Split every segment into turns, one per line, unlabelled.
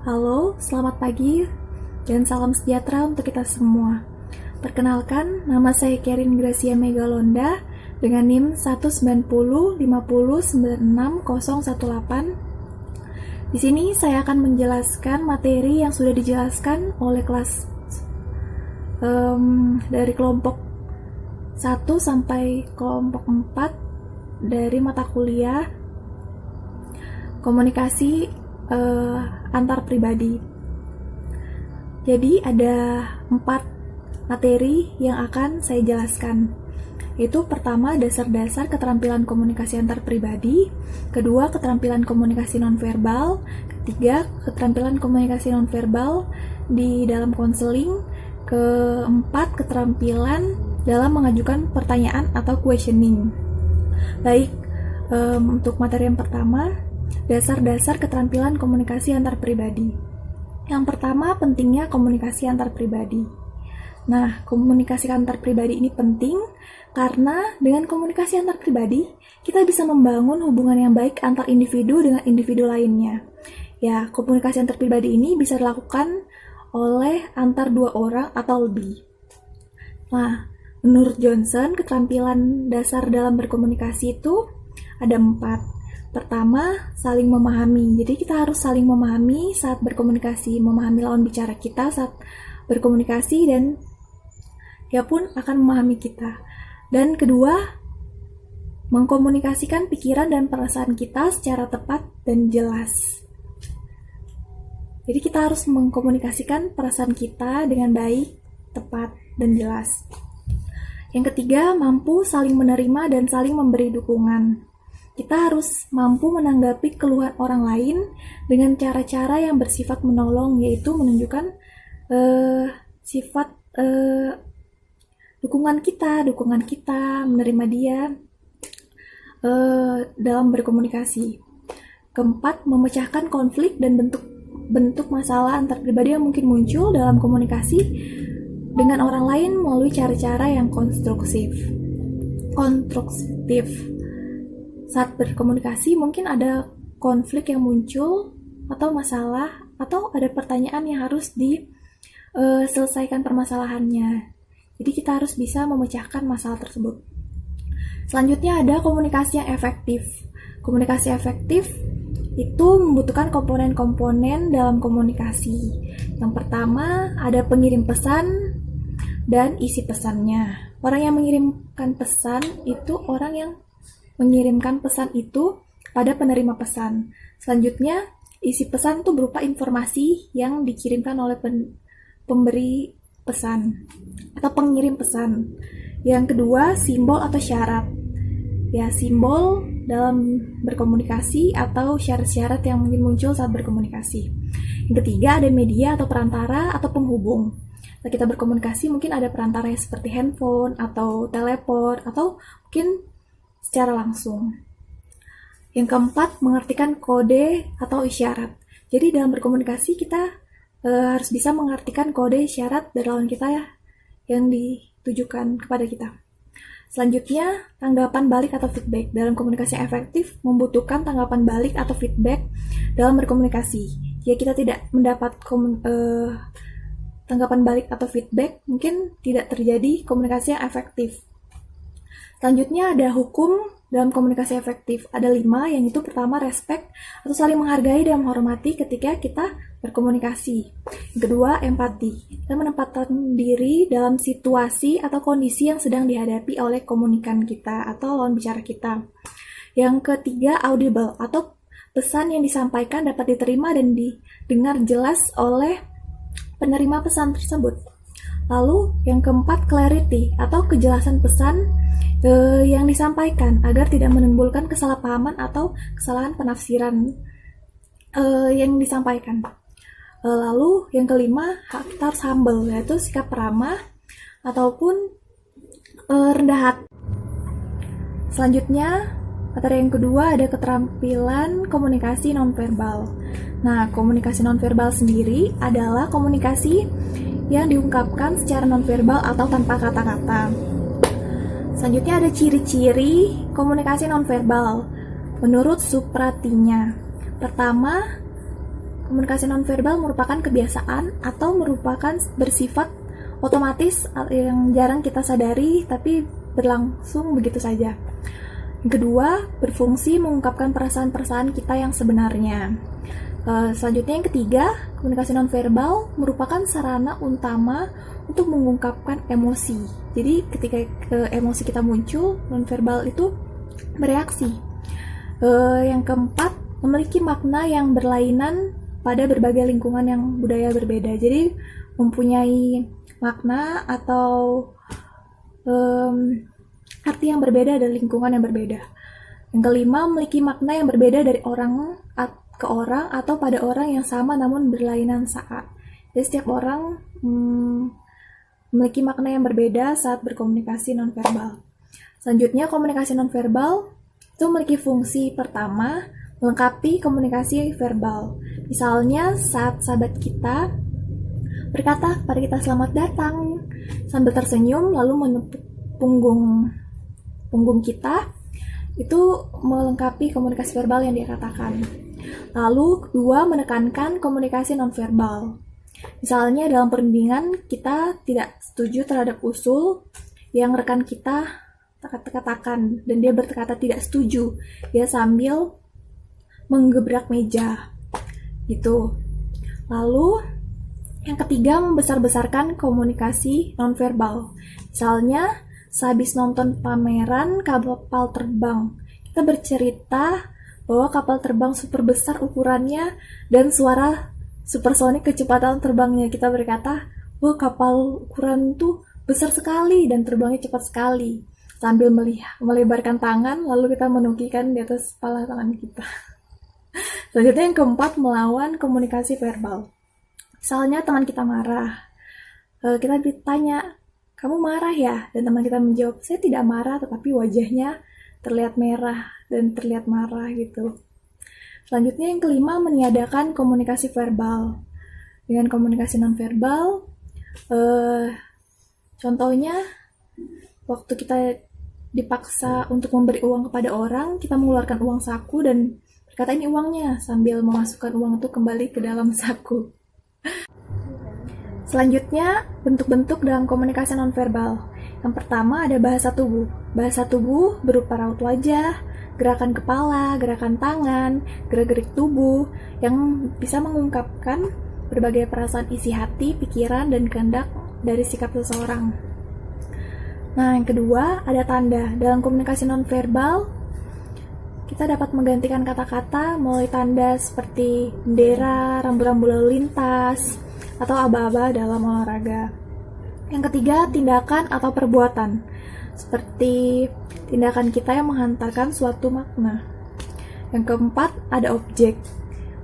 Halo, selamat pagi dan salam sejahtera untuk kita semua. Perkenalkan, nama saya Kerin Gracia Megalonda dengan NIM 19050096018. Di sini saya akan menjelaskan materi yang sudah dijelaskan oleh kelas dari kelompok 1 sampai kelompok 4 dari mata kuliah komunikasi antar pribadi. Jadi ada 4 materi yang akan saya jelaskan. Itu pertama, dasar-dasar keterampilan komunikasi antar pribadi. Kedua, keterampilan komunikasi nonverbal. Ketiga, keterampilan komunikasi nonverbal di dalam konseling. Keempat, keterampilan dalam mengajukan pertanyaan atau questioning. Baik, untuk materi yang pertama, dasar-dasar keterampilan komunikasi antar pribadi. Yang pertama, pentingnya komunikasi antar pribadi. Nah, komunikasi antar pribadi ini penting karena dengan komunikasi antar pribadi, kita bisa membangun hubungan yang baik antar individu dengan individu lainnya. Ya, komunikasi antar pribadi ini bisa dilakukan oleh antar 2 orang atau lebih. Nah, menurut Johnson, keterampilan dasar dalam berkomunikasi itu ada 4. Pertama, saling memahami. Jadi kita harus saling memahami saat berkomunikasi, memahami lawan bicara kita saat berkomunikasi dan dia pun akan memahami kita. Dan kedua, mengkomunikasikan pikiran dan perasaan kita secara tepat dan jelas. Jadi kita harus mengkomunikasikan perasaan kita dengan baik, tepat, dan jelas. Yang ketiga, mampu saling menerima dan saling memberi dukungan. Kita harus mampu menanggapi keluhan orang lain dengan cara-cara yang bersifat menolong, yaitu menunjukkan sifat dukungan kita, menerima dia dalam berkomunikasi. Keempat, memecahkan konflik dan bentuk masalah antar pribadi yang mungkin muncul dalam komunikasi dengan orang lain melalui cara-cara yang konstruktif. Saat berkomunikasi mungkin ada konflik yang muncul atau masalah atau ada pertanyaan yang harus diselesaikan permasalahannya. Jadi kita harus bisa memecahkan masalah tersebut. Selanjutnya ada komunikasi yang efektif. Komunikasi efektif itu membutuhkan komponen-komponen dalam komunikasi. Yang pertama ada pengirim pesan dan isi pesannya. Orang yang mengirimkan pesan itu orang yang mengirimkan pesan itu pada penerima pesan. Selanjutnya, isi pesan itu berupa informasi yang dikirimkan oleh pemberi pesan atau pengirim pesan. Yang kedua, simbol atau syarat. Ya, simbol dalam berkomunikasi atau syarat-syarat yang mungkin muncul saat berkomunikasi. Yang ketiga, ada media atau perantara atau penghubung. Saat kita berkomunikasi mungkin ada perantara seperti handphone atau telepon atau mungkin secara langsung. Yang keempat, mengartikan kode atau isyarat. Jadi dalam berkomunikasi kita harus bisa mengartikan kode isyarat dari lawan kita ya, yang ditujukan kepada kita. Selanjutnya, tanggapan balik atau feedback. Dalam komunikasi efektif membutuhkan tanggapan balik atau feedback dalam berkomunikasi. Jika kita tidak mendapat tanggapan balik atau feedback, mungkin tidak terjadi komunikasi yang efektif. Selanjutnya ada hukum dalam komunikasi efektif. Ada 5, yang itu pertama respect atau saling menghargai dan menghormati ketika kita berkomunikasi. Yang kedua empati. Kita menempatkan diri dalam situasi atau kondisi yang sedang dihadapi oleh komunikan kita atau lawan bicara kita. Yang ketiga audible atau pesan yang disampaikan dapat diterima dan didengar jelas oleh penerima pesan tersebut. Lalu yang keempat clarity atau kejelasan pesan yang disampaikan agar tidak menimbulkan kesalahpahaman atau kesalahan penafsiran yang disampaikan. Lalu yang kelima, kita harus humble, yaitu sikap ramah ataupun rendah hati. Selanjutnya, materi yang kedua ada keterampilan komunikasi nonverbal. Nah, komunikasi nonverbal sendiri adalah komunikasi yang diungkapkan secara nonverbal atau tanpa kata-kata. Selanjutnya ada ciri-ciri komunikasi nonverbal menurut Supratinya. Pertama, komunikasi nonverbal merupakan kebiasaan atau merupakan bersifat otomatis yang jarang kita sadari tapi berlangsung begitu saja. Yang kedua, berfungsi mengungkapkan perasaan-perasaan kita yang sebenarnya. Selanjutnya yang ketiga, komunikasi nonverbal merupakan sarana utama untuk mengungkapkan emosi. Jadi ketika emosi kita muncul, nonverbal itu bereaksi. Yang keempat, memiliki makna yang berlainan pada berbagai lingkungan yang budaya berbeda. Jadi mempunyai makna atau arti yang berbeda dari lingkungan yang berbeda. Yang kelima, memiliki makna yang berbeda dari orang ke orang atau pada orang yang sama namun berlainan saat. Jadi setiap orang memiliki makna yang berbeda saat berkomunikasi nonverbal. Selanjutnya, komunikasi nonverbal itu memiliki fungsi pertama, melengkapi komunikasi verbal. Misalnya saat sahabat kita berkata kepada kita selamat datang sambil tersenyum lalu menepuk punggung kita, itu melengkapi komunikasi verbal yang dia katakan. Lalu kedua, menekankan komunikasi nonverbal. Misalnya dalam perundingan kita tidak setuju terhadap usul yang rekan kita katakan dan dia berkata tidak setuju, dia sambil menggebrak meja gitu. Lalu yang ketiga, membesar-besarkan komunikasi nonverbal. Misalnya sehabis nonton pameran kapal terbang, kita bercerita bahwa kapal terbang super besar ukurannya dan suara supersonik kecepatan terbangnya. Kita berkata, wah kapal ukuran tuh besar sekali dan terbangnya cepat sekali. Sambil melebarkan tangan, lalu kita menukikan di atas kepala tangan kita. Selanjutnya yang keempat, melawan komunikasi verbal. Misalnya teman kita marah, kita ditanya, kamu marah ya? Dan teman kita menjawab, saya tidak marah, tetapi wajahnya terlihat merah dan terlihat marah gitu. Selanjutnya yang kelima, meniadakan komunikasi verbal. Dengan komunikasi nonverbal, contohnya waktu kita dipaksa untuk memberi uang kepada orang, kita mengeluarkan uang saku dan berkata ini uangnya sambil memasukkan uang itu kembali ke dalam saku. Selanjutnya, bentuk-bentuk dalam komunikasi nonverbal. Yang pertama ada bahasa tubuh. Bahasa tubuh berupa raut wajah, gerakan kepala, gerakan tangan, gerak-gerik tubuh yang bisa mengungkapkan berbagai perasaan isi hati, pikiran, dan kehendak dari sikap seseorang. Nah, yang kedua ada tanda. Dalam komunikasi nonverbal, kita dapat menggantikan kata-kata melalui tanda seperti bendera, rambu-rambu lalu lintas, atau aba-aba dalam olahraga. Yang ketiga, tindakan atau perbuatan, seperti tindakan kita yang menghantarkan suatu makna. Yang keempat, ada objek.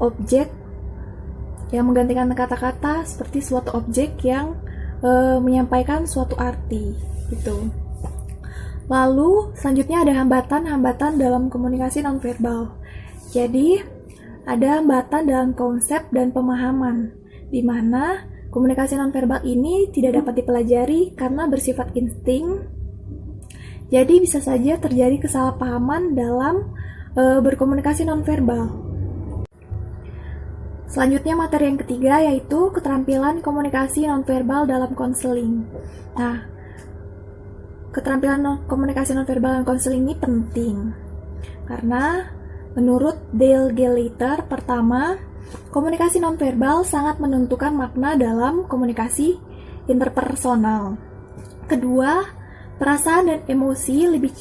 Objek yang menggantikan kata-kata seperti suatu objek yang menyampaikan suatu arti. Gitu. Lalu, selanjutnya ada hambatan-hambatan dalam komunikasi nonverbal. Jadi, ada hambatan dalam konsep dan pemahaman, di mana komunikasi nonverbal ini tidak dapat dipelajari karena bersifat insting. Jadi bisa saja terjadi kesalahpahaman dalam berkomunikasi nonverbal. Selanjutnya materi yang ketiga yaitu keterampilan komunikasi nonverbal dalam konseling. Nah, keterampilan komunikasi nonverbal dalam konseling ini penting karena menurut Dale Gallagher, pertama, komunikasi nonverbal sangat menentukan makna dalam komunikasi interpersonal. Kedua, perasaan dan emosi lebih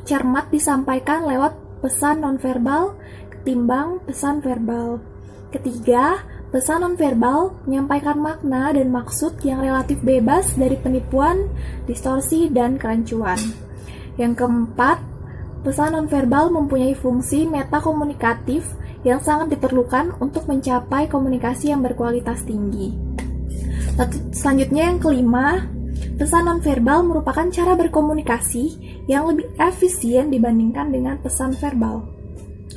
cermat disampaikan lewat pesan nonverbal ketimbang pesan verbal. Ketiga, pesan nonverbal menyampaikan makna dan maksud yang relatif bebas dari penipuan, distorsi, dan kerancuan. Yang keempat, pesan nonverbal mempunyai fungsi metakomunikatif yang sangat diperlukan untuk mencapai komunikasi yang berkualitas tinggi. Selanjutnya yang kelima, pesan nonverbal merupakan cara berkomunikasi yang lebih efisien dibandingkan dengan pesan verbal.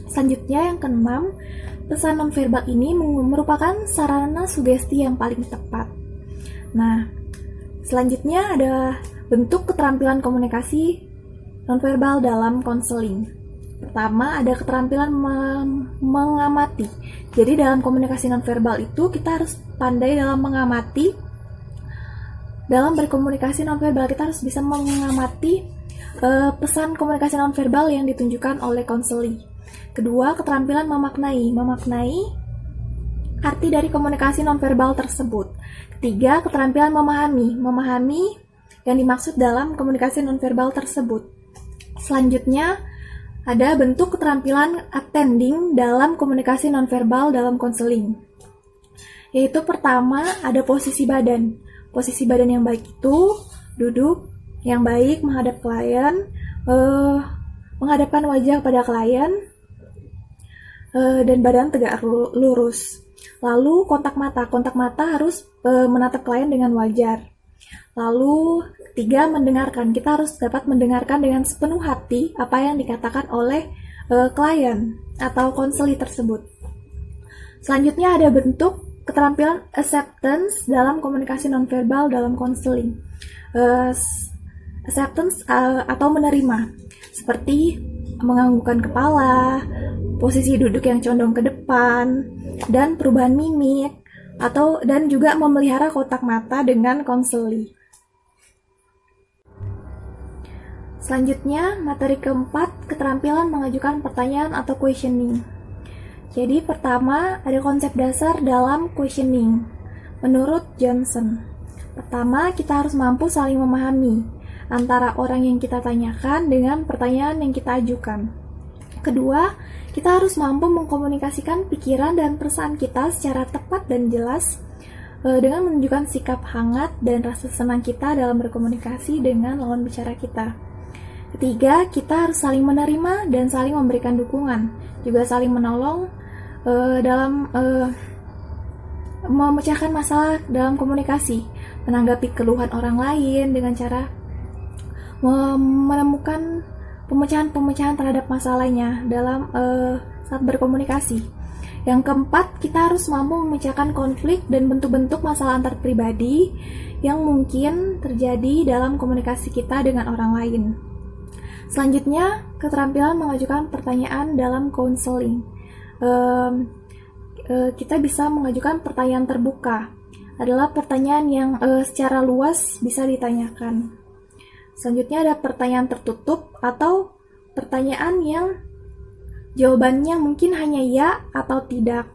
Selanjutnya yang keenam, pesan nonverbal ini merupakan sarana sugesti yang paling tepat. Nah, selanjutnya ada bentuk keterampilan komunikasi nonverbal dalam konseling. Pertama, ada keterampilan mengamati. Jadi dalam komunikasi nonverbal itu kita harus pandai dalam mengamati. Dalam berkomunikasi nonverbal kita harus bisa mengamati pesan komunikasi nonverbal yang ditunjukkan oleh konseli. Kedua, keterampilan memaknai. Memaknai arti dari komunikasi nonverbal tersebut. Ketiga, keterampilan memahami. Memahami yang dimaksud dalam komunikasi nonverbal tersebut. Selanjutnya, ada bentuk keterampilan attending dalam komunikasi nonverbal dalam konseling. Yaitu pertama, ada posisi badan. Posisi badan yang baik itu duduk yang baik menghadap klien, menghadapkan wajah pada klien, dan badan tegak lurus. Lalu kontak mata. Kontak mata harus menatap klien dengan wajar. Lalu ketiga, mendengarkan. Kita harus dapat mendengarkan dengan sepenuh hati apa yang dikatakan oleh klien atau konseli tersebut. Selanjutnya ada bentuk keterampilan acceptance dalam komunikasi nonverbal dalam konseling. Acceptance atau menerima, seperti menganggukkan kepala, posisi duduk yang condong ke depan, dan perubahan mimik, dan juga memelihara kontak mata dengan konseli. Selanjutnya, materi keempat, keterampilan mengajukan pertanyaan atau questioning. Jadi pertama, ada konsep dasar dalam questioning. Menurut Johnson, pertama kita harus mampu saling memahami antara orang yang kita tanyakan dengan pertanyaan yang kita ajukan. Kedua, kita harus mampu mengkomunikasikan pikiran dan perasaan kita secara tepat dan jelas dengan menunjukkan sikap hangat dan rasa senang kita dalam berkomunikasi dengan lawan bicara kita. Ketiga, kita harus saling menerima dan saling memberikan dukungan, juga saling menolong dalam memecahkan masalah dalam komunikasi, menanggapi keluhan orang lain dengan cara menemukan pemecahan-pemecahan terhadap masalahnya dalam saat berkomunikasi. Yang keempat, kita harus mampu memecahkan konflik dan bentuk-bentuk masalah antar pribadi yang mungkin terjadi dalam komunikasi kita dengan orang lain. Selanjutnya, keterampilan mengajukan pertanyaan dalam counseling. Kita bisa mengajukan pertanyaan terbuka. Adalah pertanyaan yang secara luas bisa ditanyakan. Selanjutnya ada pertanyaan tertutup atau pertanyaan yang jawabannya mungkin hanya ya atau tidak,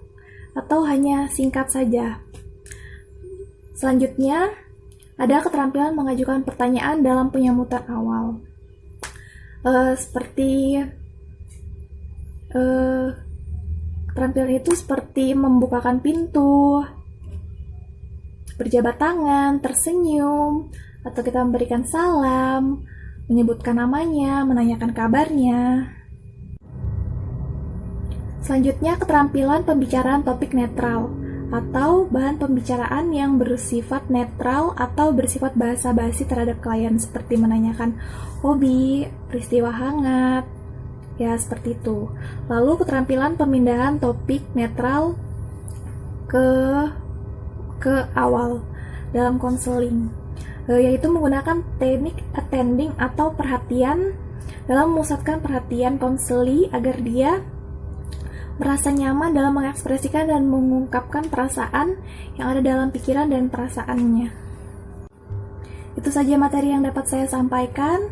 atau hanya singkat saja. Selanjutnya ada keterampilan mengajukan pertanyaan dalam penyambutan awal. Keterampilan itu seperti membukakan pintu, berjabat tangan, tersenyum, atau kita memberikan salam, menyebutkan namanya, menanyakan kabarnya. Selanjutnya, keterampilan pembicaraan topik netral atau bahan pembicaraan yang bersifat netral atau bersifat basa-basi terhadap klien, seperti menanyakan hobi, peristiwa hangat, ya seperti itu. Lalu keterampilan pemindahan topik netral ke awal dalam konseling, yaitu menggunakan teknik attending atau perhatian dalam memusatkan perhatian konseli agar dia merasa nyaman dalam mengekspresikan dan mengungkapkan perasaan yang ada dalam pikiran dan perasaannya. Itu saja materi yang dapat saya sampaikan.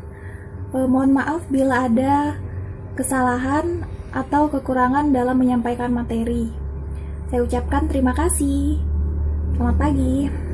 Mohon maaf bila ada kesalahan atau kekurangan dalam menyampaikan materi. Saya ucapkan terima kasih. Selamat pagi.